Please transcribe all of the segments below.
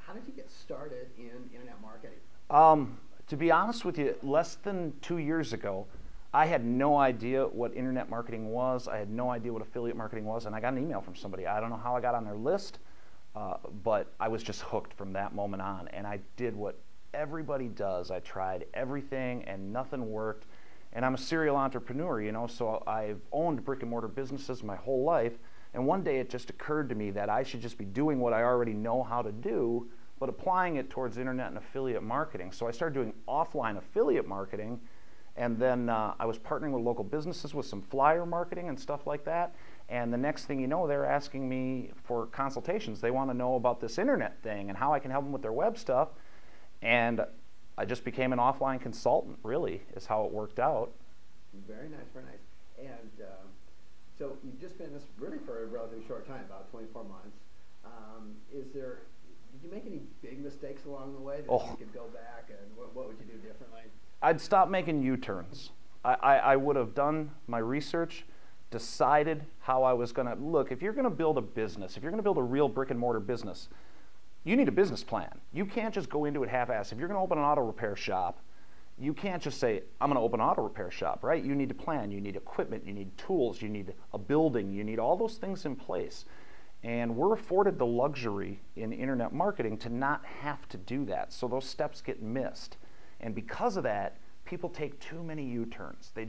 how did you get started in internet marketing? To be honest with you, less than 2 years ago, I had no idea what internet marketing was. I had no idea what affiliate marketing was, and I got an email from somebody. I don't know how I got on their list, but I was just hooked from that moment on, and I did what everybody does. I tried everything, and nothing worked. And I'm a serial entrepreneur, so I've owned brick and mortar businesses my whole life. And one day it just occurred to me that I should just be doing what I already know how to do, but applying it towards internet and affiliate marketing. So I started doing offline affiliate marketing, and then I was partnering with local businesses with some flyer marketing and stuff like that. And the next thing you know, they're asking me for consultations. They want to know about this internet thing and how I can help them with their web stuff. And I just became an offline consultant, really, is how it worked out. Very nice, very nice. And so you've just been in this really for a relatively short time, about 24 months. Did you make any big mistakes along the way that you could go back, and what would you do differently? I'd stop making U-turns. I would have done my research, decided how I was going to, look, if you're going to build a business, if you're going to build a real brick and mortar business, you need a business plan. You can't just go into it half-assed. If you're going to open an auto repair shop, you can't just say, I'm going to open an auto repair shop, right? You need to plan, you need equipment, you need tools, you need a building, you need all those things in place. And we're afforded the luxury in internet marketing to not have to do that. So those steps get missed. And because of that, people take too many U-turns. They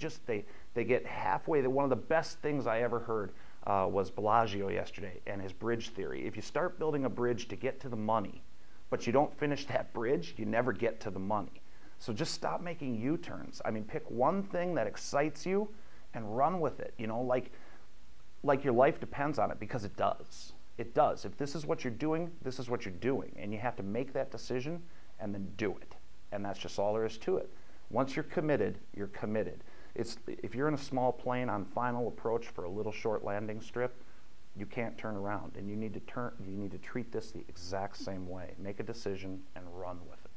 get halfway. One of the best things I ever heard was Bellagio yesterday and his bridge theory. If you start building a bridge to get to the money, but you don't finish that bridge, you never get to the money. So just stop making U-turns. I mean, pick one thing that excites you and run with it. Like your life depends on it, because it does. It does. If this is what you're doing, this is what you're doing. And you have to make that decision and then do it. And that's just all there is to it. Once you're committed, you're committed. If you're in a small plane on final approach for a little short landing strip, you can't turn around. And you need to treat this the exact same way. Make a decision and run with it.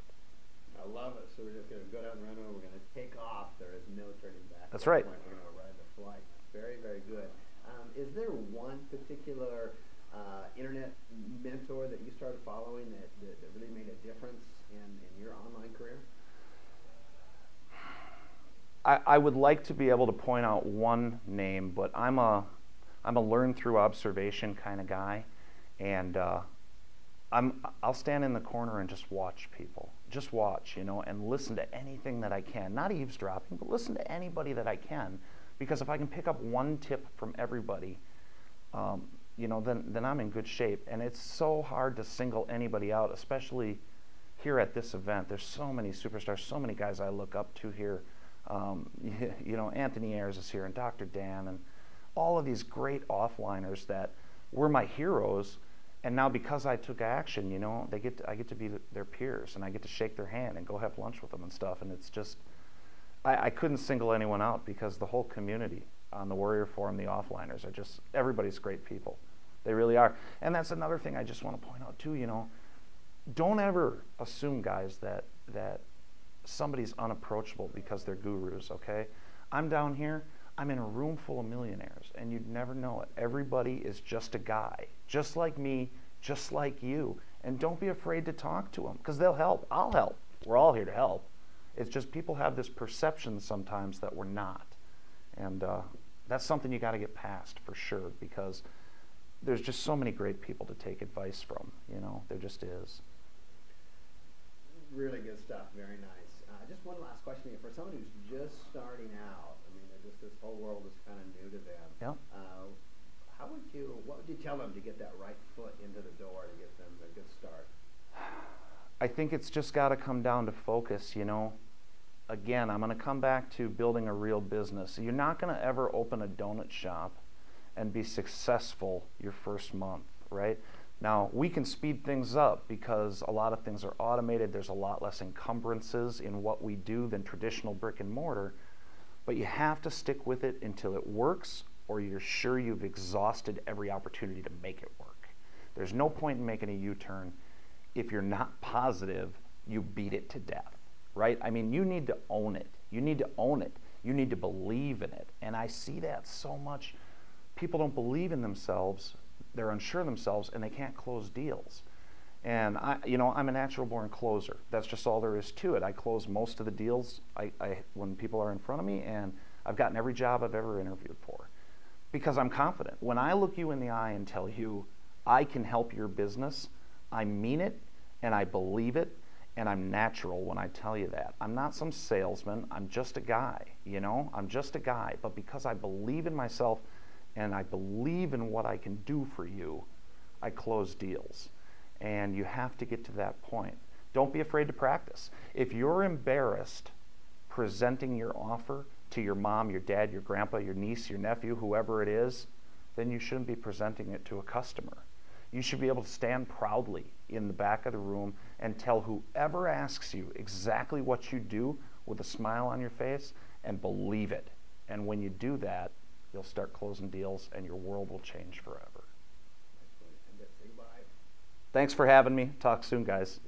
I love it. So we're just going to go down the runway. We're going to take off. There is no turning back. That's right. We're going to ride the flight. Very, very good. Is there one particular internet mentor that you started following that really made a difference in your online career? I would like to be able to point out one name, but I'm a learn through observation kind of guy, and I'll stand in the corner and just watch people. Just watch, and listen to anything that I can. Not eavesdropping, but listen to anybody that I can. Because if I can pick up one tip from everybody, then I'm in good shape. And it's so hard to single anybody out, especially here at this event. There's so many superstars, so many guys I look up to here. Anthony Ayers is here, and Dr. Dan, and all of these great offliners that were my heroes. And now because I took action, I get to be their peers, and I get to shake their hand and go have lunch with them and stuff. And it's just, I couldn't single anyone out, because the whole community on the Warrior Forum, the offliners, everybody's great people. They really are. And that's another thing I just want to point out too, don't ever assume, guys, that somebody's unapproachable because they're gurus, okay? I'm down here, I'm in a room full of millionaires, and you'd never know it. Everybody is just a guy, just like me, just like you. And don't be afraid to talk to them, because they'll help. I'll help. We're all here to help. It's just people have this perception sometimes that we're not. And that's something you got to get past for sure, because there's just so many great people to take advice from. There just is. Really good stuff. Very nice. Just one last question here. For someone who's just starting out, this whole world is kind of new to them. Yeah. What would you tell them to get that right foot into the door to get them a good start? I think it's just got to come down to focus, Again, I'm going to come back to building a real business. You're not going to ever open a donut shop and be successful your first month, right? Now, we can speed things up because a lot of things are automated. There's a lot less encumbrances in what we do than traditional brick and mortar. But you have to stick with it until it works, or you're sure you've exhausted every opportunity to make it work. There's no point in making a U-turn if you're not positive you beat it to death, right? You need to own it. You need to own it. You need to believe in it. And I see that so much. People don't believe in themselves. They're unsure of themselves, and they can't close deals. And I'm a natural born closer. That's just all there is to it. I close most of the deals when people are in front of me, and I've gotten every job I've ever interviewed for because I'm confident. When I look you in the eye and tell you I can help your business, I mean it and I believe it, and I'm natural when I tell you that. I'm not some salesman. I'm just a guy, I'm just a guy. But because I believe in myself and I believe in what I can do for you, I close deals. And you have to get to that point. Don't be afraid to practice. If you're embarrassed presenting your offer to your mom, your dad, your grandpa, your niece, your nephew, whoever it is, then you shouldn't be presenting it to a customer. You should be able to stand proudly in the back of the room and tell whoever asks you exactly what you do with a smile on your face and believe it. And when you do that, you'll start closing deals and your world will change forever. Excellent. And say goodbye. Thanks for having me. Talk soon, guys.